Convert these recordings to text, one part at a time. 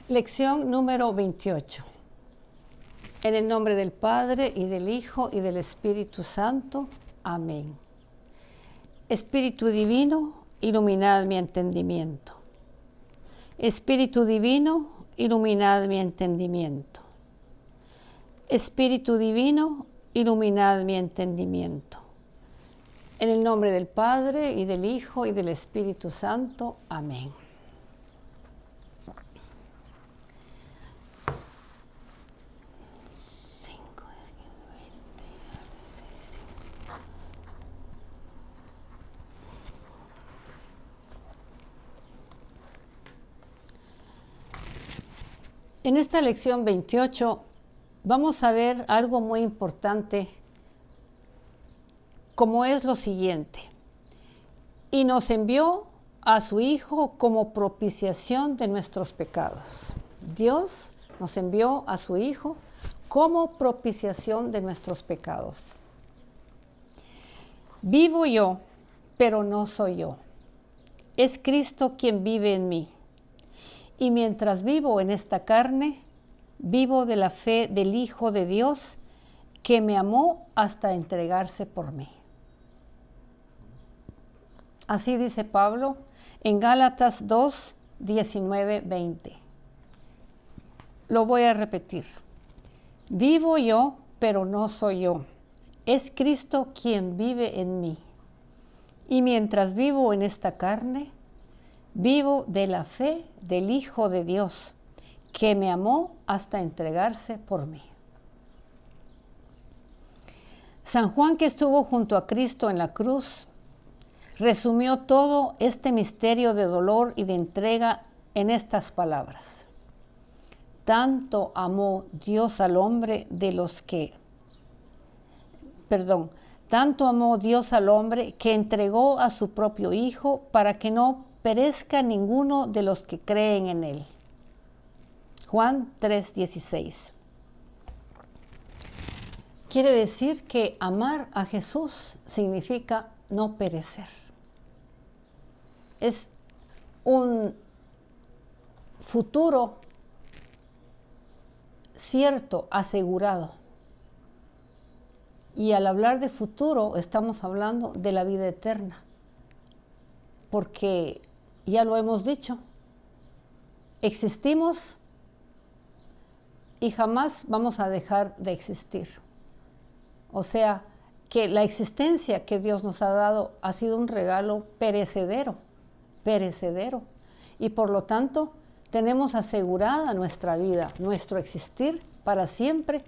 Lección número 28. En el nombre del Padre, y del Hijo, y del Espíritu Santo. Amén. Espíritu Divino, iluminad mi entendimiento. Espíritu Divino, iluminad mi entendimiento. Espíritu Divino, iluminad mi entendimiento. En el nombre del Padre, y del Hijo, y del Espíritu Santo. Amén. En esta lección 28 vamos a ver algo muy importante, como es lo siguiente. Y nos envió a su Hijo como propiciación de nuestros pecados. Dios nos envió a su Hijo como propiciación de nuestros pecados. Vivo yo, pero no soy yo. Es Cristo quien vive en mí. Y mientras vivo en esta carne, vivo de la fe del Hijo de Dios, que me amó hasta entregarse por mí. Así dice Pablo en Gálatas 2, 19, 20. Lo voy a repetir. Vivo yo, pero no soy yo. Es Cristo quien vive en mí. Y mientras vivo en esta carne, vivo de la fe del Hijo de Dios, que me amó hasta entregarse por mí. San Juan, que estuvo junto a Cristo en la cruz, resumió todo este misterio de dolor y de entrega en estas palabras. Tanto amó Dios al hombre tanto amó Dios al hombre que entregó a su propio Hijo para que no perezca ninguno de los que creen en él. Juan 3:16. Quiere decir que amar a Jesús significa no perecer. Es un futuro cierto, asegurado. Y al hablar de futuro, estamos hablando de la vida eterna. Porque ya lo hemos dicho, existimos y jamás vamos a dejar de existir. O sea, que la existencia que Dios nos ha dado ha sido un regalo perecedero. Y por lo tanto, tenemos asegurada nuestra vida, nuestro existir para siempre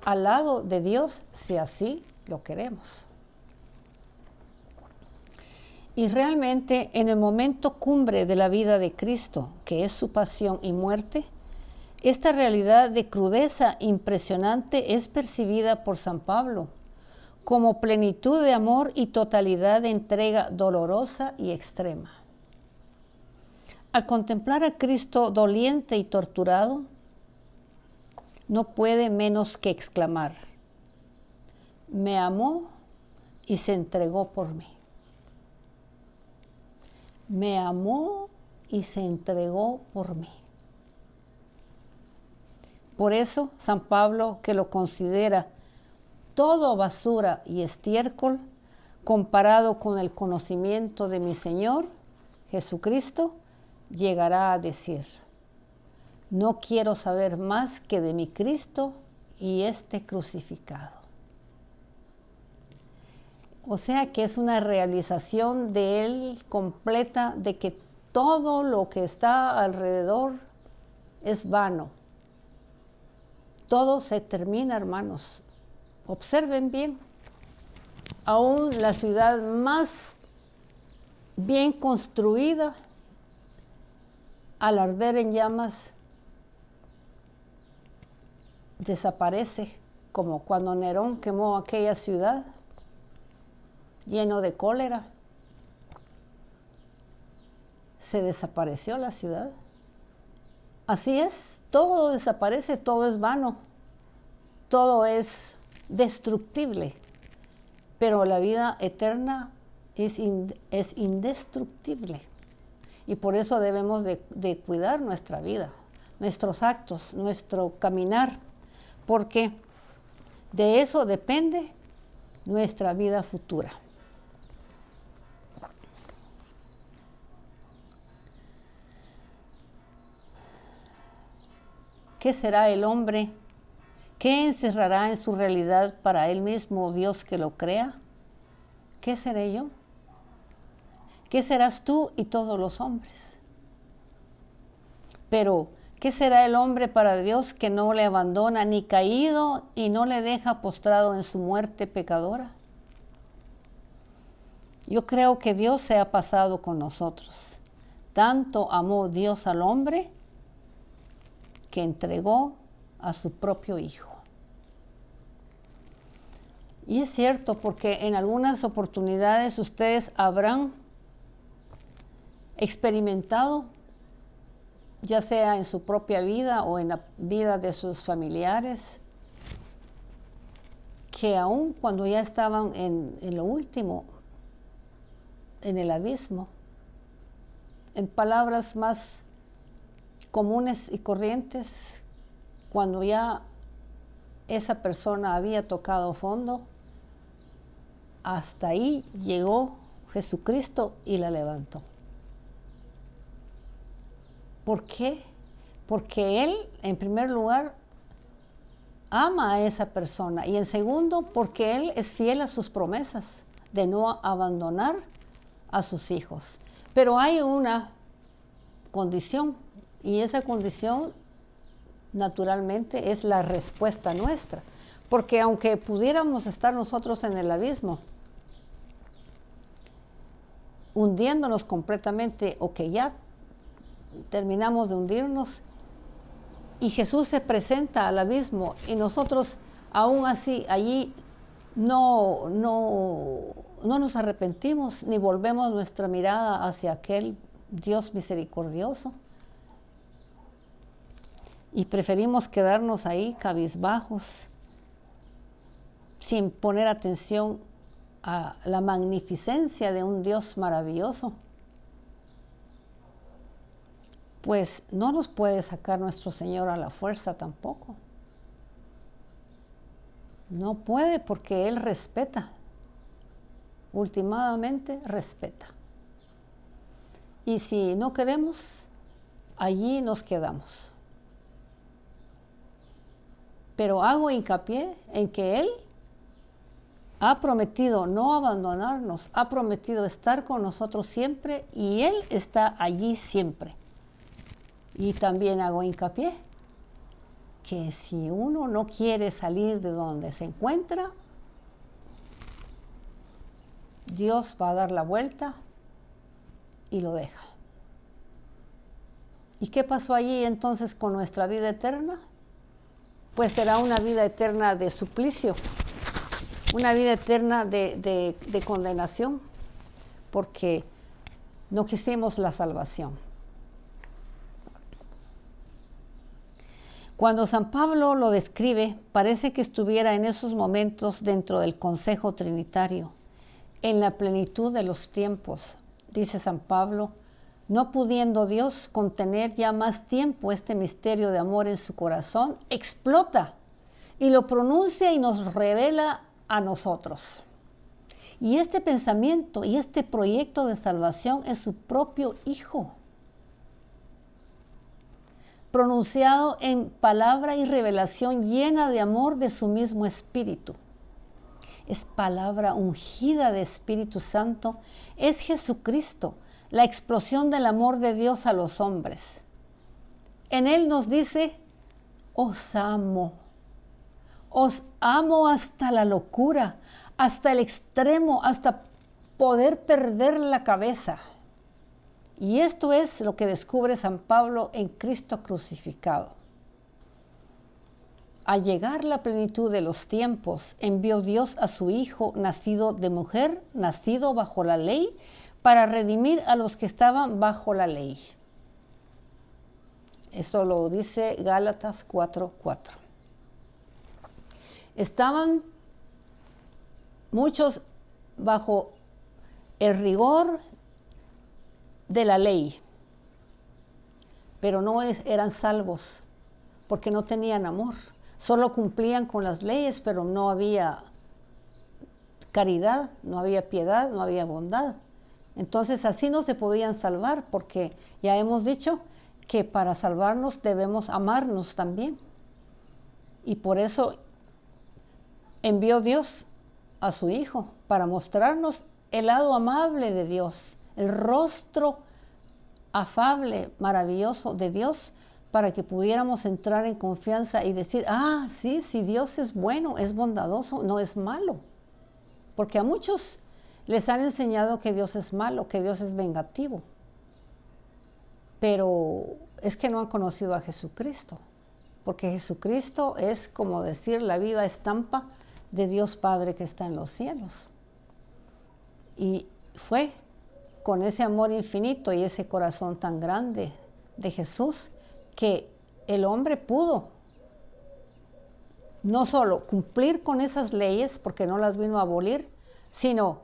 al lado de Dios, si así lo queremos. Y realmente en el momento cumbre de la vida de Cristo, que es su pasión y muerte, esta realidad de crudeza impresionante es percibida por San Pablo como plenitud de amor y totalidad de entrega dolorosa y extrema. Al contemplar a Cristo doliente y torturado, no puede menos que exclamar: me amó y se entregó por mí. Me amó y se entregó por mí. Por eso, San Pablo, que lo considera todo basura y estiércol, comparado con el conocimiento de mi Señor, Jesucristo, llegará a decir: no quiero saber más que de mi Cristo y este crucificado. O sea que es una realización de él completa, de que todo lo que está alrededor es vano. Todo se termina, hermanos. Observen bien. Aún la ciudad más bien construida, al arder en llamas, desaparece, como cuando Nerón quemó aquella ciudad, lleno de cólera. Se desapareció la ciudad. Así es, todo desaparece, todo es vano, todo es destructible, pero la vida eterna es indestructible. Y por eso debemos de cuidar nuestra vida, nuestros actos, nuestro caminar, porque de eso depende nuestra vida futura. ¿Qué será el hombre? ¿Qué encerrará en su realidad para él mismo Dios que lo crea? ¿Qué seré yo? ¿Qué serás tú y todos los hombres? Pero, ¿qué será el hombre para Dios que no le abandona ni caído y no le deja postrado en su muerte pecadora? Yo creo que Dios se ha pasado con nosotros. Tanto amó Dios al hombre que entregó a su propio Hijo. Y es cierto, porque en algunas oportunidades ustedes habrán experimentado, ya sea en su propia vida o en la vida de sus familiares, que aun cuando ya estaban en lo último, en el abismo, en palabras más comunes y corrientes, cuando ya esa persona había tocado fondo, hasta ahí llegó Jesucristo y la levantó. ¿Por qué? Porque Él, en primer lugar, ama a esa persona, y en segundo, porque Él es fiel a sus promesas de no abandonar a sus hijos. Pero hay una condición, y esa condición naturalmente es la respuesta nuestra, porque aunque pudiéramos estar nosotros en el abismo, hundiéndonos completamente, o que ya terminamos de hundirnos, y Jesús se presenta al abismo, y nosotros aún así allí no nos arrepentimos, ni volvemos nuestra mirada hacia aquel Dios misericordioso, y preferimos quedarnos ahí cabizbajos, sin poner atención a la magnificencia de un Dios maravilloso, pues no nos puede sacar nuestro Señor a la fuerza tampoco. No puede, porque Él respeta, últimamente respeta. Y si no queremos, allí nos quedamos. Pero hago hincapié en que Él ha prometido no abandonarnos, ha prometido estar con nosotros siempre, y Él está allí siempre. Y también hago hincapié que si uno no quiere salir de donde se encuentra, Dios va a dar la vuelta y lo deja. ¿Y qué pasó allí entonces con nuestra vida eterna? Pues será una vida eterna de suplicio, una vida eterna de condenación, porque no quisimos la salvación. Cuando San Pablo lo describe, parece que estuviera en esos momentos dentro del Consejo Trinitario, en la plenitud de los tiempos. Dice San Pablo, no pudiendo Dios contener ya más tiempo este misterio de amor en su corazón, explota y lo pronuncia y nos revela a nosotros. Y este pensamiento y este proyecto de salvación es su propio Hijo, pronunciado en palabra y revelación llena de amor de su mismo Espíritu. Es palabra ungida de Espíritu Santo, es Jesucristo, la explosión del amor de Dios a los hombres. En Él nos dice, os amo hasta la locura, hasta el extremo, hasta poder perder la cabeza. Y esto es lo que descubre San Pablo en Cristo crucificado. Al llegar la plenitud de los tiempos, envió Dios a su Hijo, nacido de mujer, nacido bajo la ley, para redimir a los que estaban bajo la ley. Esto lo dice Gálatas 4:4. Estaban muchos bajo el rigor de la ley, pero no eran salvos, porque no tenían amor. Solo cumplían con las leyes, pero no había caridad, no había piedad, no había bondad. Entonces así no se podían salvar, porque ya hemos dicho que para salvarnos debemos amarnos también. Y por eso envió Dios a su Hijo, para mostrarnos el lado amable de Dios, el rostro afable, maravilloso de Dios, para que pudiéramos entrar en confianza y decir, sí, si Dios es bueno, es bondadoso, no es malo. Porque a muchos les han enseñado que Dios es malo, que Dios es vengativo. Pero es que no han conocido a Jesucristo. Porque Jesucristo es, como decir, la viva estampa de Dios Padre que está en los cielos. Y fue con ese amor infinito y ese corazón tan grande de Jesús que el hombre pudo no solo cumplir con esas leyes, porque no las vino a abolir, sino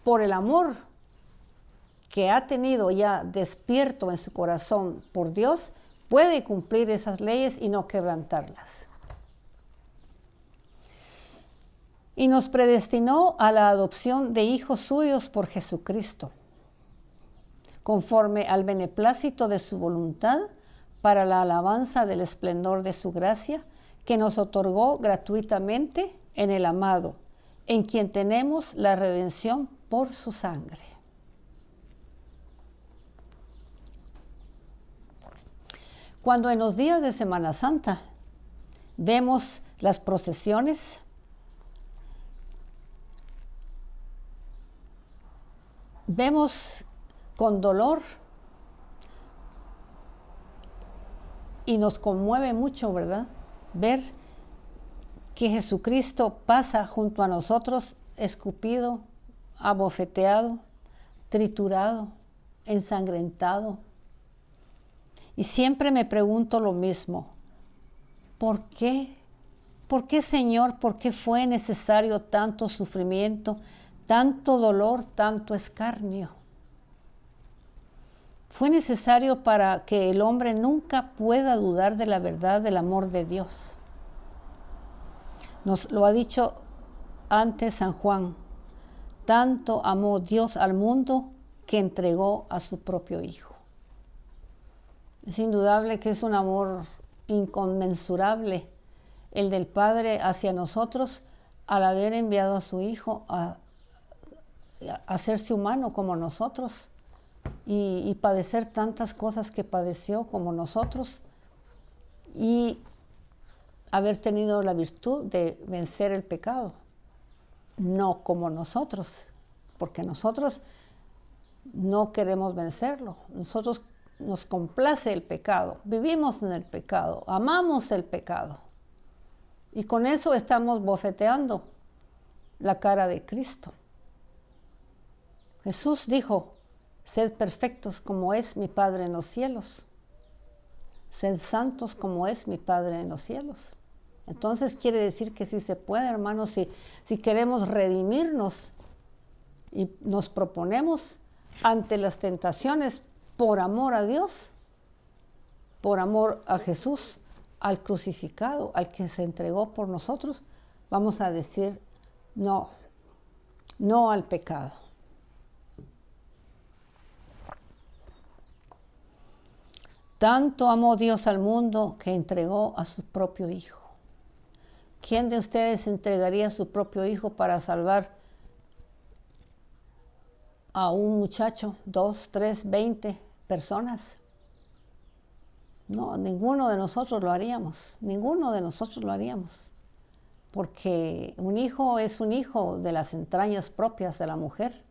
por el amor que ha tenido ya despierto en su corazón por Dios, puede cumplir esas leyes y no quebrantarlas. Y nos predestinó a la adopción de hijos suyos por Jesucristo, conforme al beneplácito de su voluntad, para la alabanza del esplendor de su gracia, que nos otorgó gratuitamente en el amado, en quien tenemos la redención por su sangre. Cuando en los días de Semana Santa vemos las procesiones, vemos con dolor y nos conmueve mucho, ¿verdad? Ver que Jesucristo pasa junto a nosotros escupido, abofeteado, triturado, ensangrentado. Y siempre me pregunto lo mismo, ¿por qué? ¿Por qué, Señor? ¿Por qué fue necesario tanto sufrimiento, tanto dolor, tanto escarnio? Fue necesario para que el hombre nunca pueda dudar de la verdad del amor de Dios. Nos lo ha dicho antes San Juan, tanto amó Dios al mundo que entregó a su propio Hijo. Es indudable que es un amor inconmensurable el del Padre hacia nosotros al haber enviado a su Hijo a hacerse humano como nosotros y padecer tantas cosas que padeció como nosotros y haber tenido la virtud de vencer el pecado, no como nosotros, porque nosotros no queremos vencerlo, nosotros nos complace el pecado, vivimos en el pecado, amamos el pecado y con eso estamos bofeteando la cara de Cristo. Jesús dijo, sed perfectos como es mi Padre en los cielos, sed santos como es mi Padre en los cielos. Entonces quiere decir que sí se puede, hermanos, si queremos redimirnos y nos proponemos ante las tentaciones por amor a Dios, por amor a Jesús, al crucificado, al que se entregó por nosotros, vamos a decir no, no al pecado. Tanto amó Dios al mundo que entregó a su propio Hijo. ¿Quién de ustedes entregaría a su propio hijo para salvar a un muchacho, 2, 3, 20 personas? No, ninguno de nosotros lo haríamos, ninguno de nosotros lo haríamos. Porque un hijo es un hijo de las entrañas propias de la mujer.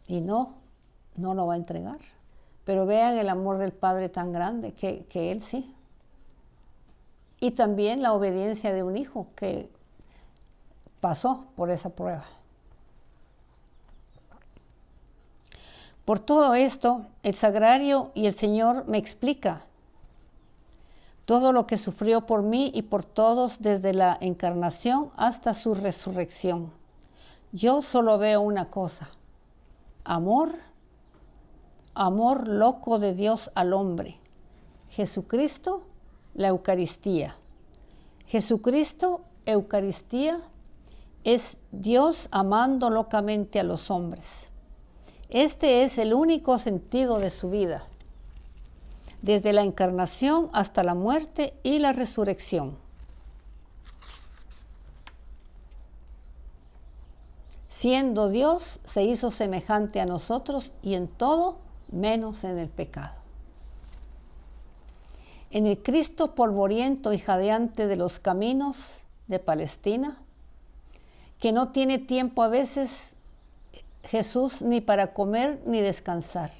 Y no lo va a entregar. Pero vean el amor del Padre tan grande que Él sí. Y también la obediencia de un hijo que pasó por esa prueba. Por todo esto, el Sagrario y el Señor me explica todo lo que sufrió por mí y por todos desde la encarnación hasta su resurrección. Yo solo veo una cosa: amor, amor loco de Dios al hombre. Jesucristo, la Eucaristía. Jesucristo, Eucaristía, es Dios amando locamente a los hombres. Este es el único sentido de su vida, desde la encarnación hasta la muerte y la resurrección. Siendo Dios, se hizo semejante a nosotros y en todo, menos en el pecado. En el Cristo polvoriento y jadeante de los caminos de Palestina, que no tiene tiempo a veces Jesús ni para comer ni descansar.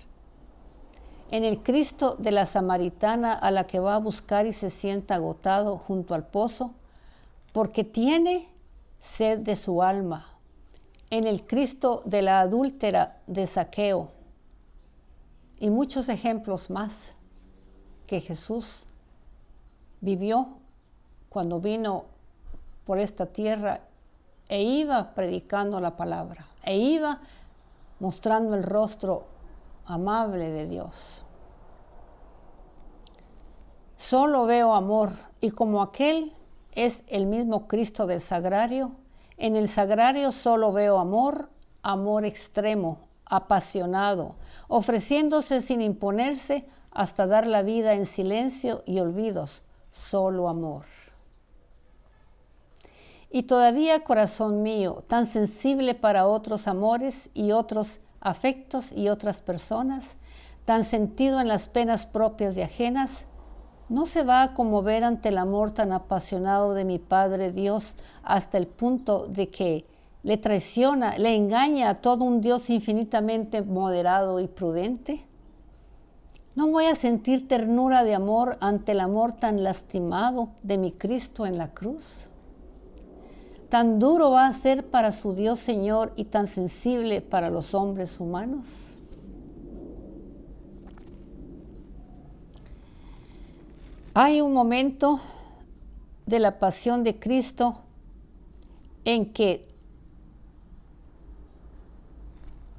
En el Cristo de la samaritana a la que va a buscar y se sienta agotado junto al pozo, porque tiene sed de su alma. En el Cristo de la adúltera de Zaqueo, y muchos ejemplos más que Jesús vivió cuando vino por esta tierra e iba predicando la palabra, e iba mostrando el rostro amable de Dios. Solo veo amor, y como aquel es el mismo Cristo del sagrario, en el sagrario solo veo amor, amor extremo, apasionado, ofreciéndose sin imponerse hasta dar la vida en silencio y olvidos, solo amor. Y todavía, corazón mío, tan sensible para otros amores y otros afectos y otras personas, tan sentido en las penas propias y ajenas, ¿no se va a conmover ante el amor tan apasionado de mi Padre Dios hasta el punto de que le traiciona, le engaña a todo un Dios infinitamente moderado y prudente? ¿No voy a sentir ternura de amor ante el amor tan lastimado de mi Cristo en la cruz? ¿Tan duro va a ser para su Dios Señor y tan sensible para los hombres humanos? Hay un momento de la pasión de Cristo en que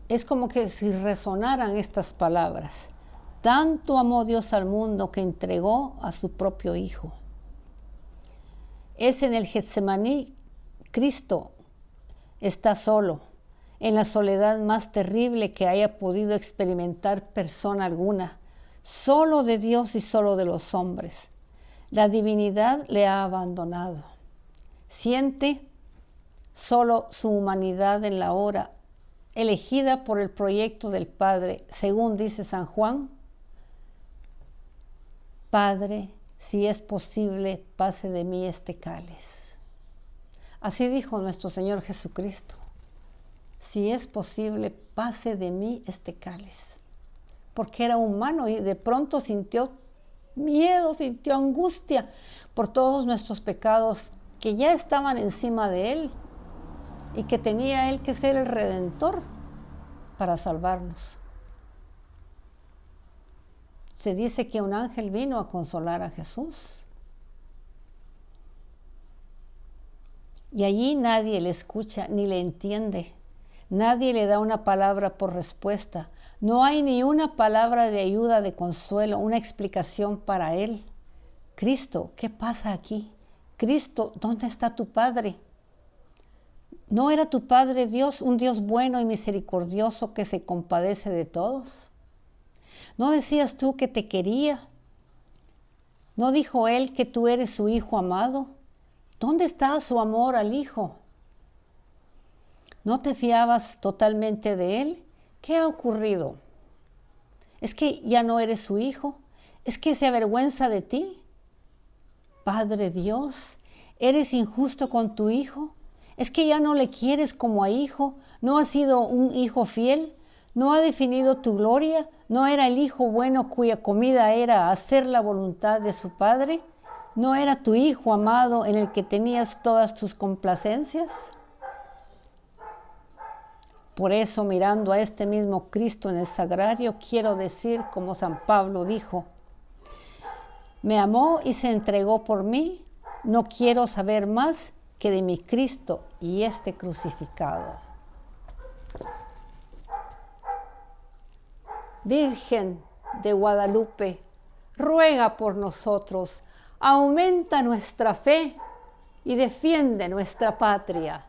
es como que si resonaran estas palabras. Tanto amó Dios al mundo que entregó a su propio Hijo. Es en el Getsemaní, Cristo está solo, en la soledad más terrible que haya podido experimentar persona alguna, solo de Dios y solo de los hombres. La divinidad le ha abandonado. Siente solo su humanidad en la hora elegida por el proyecto del Padre, según dice San Juan. Padre, si es posible, pase de mí este cáliz. Así dijo nuestro Señor Jesucristo. Si es posible, pase de mí este cáliz. Porque era humano y de pronto sintió miedo, sintió angustia por todos nuestros pecados que ya estaban encima de Él y que tenía Él que ser el Redentor para salvarnos. Se dice que un ángel vino a consolar a Jesús. Y allí nadie le escucha ni le entiende. Nadie le da una palabra por respuesta. No hay ni una palabra de ayuda, de consuelo, una explicación para él. Cristo, ¿qué pasa aquí? Cristo, ¿dónde está tu Padre? ¿No era tu Padre Dios un Dios bueno y misericordioso que se compadece de todos? ¿No decías tú que te quería? ¿No dijo Él que tú eres su Hijo amado? ¿Dónde está su amor al Hijo? ¿No te fiabas totalmente de Él? ¿Qué ha ocurrido? ¿Es que ya no eres su hijo? ¿Es que se avergüenza de ti? Padre Dios, ¿eres injusto con tu hijo? ¿Es que ya no le quieres como a hijo? ¿No ha sido un hijo fiel? ¿No ha definido tu gloria? ¿No era el hijo bueno cuya comida era hacer la voluntad de su padre? ¿No era tu hijo amado en el que tenías todas tus complacencias? Por eso, mirando a este mismo Cristo en el sagrario, quiero decir, como San Pablo dijo, me amó y se entregó por mí, no quiero saber más que de mi Cristo y este crucificado. Virgen de Guadalupe, ruega por nosotros, aumenta nuestra fe y defiende nuestra patria.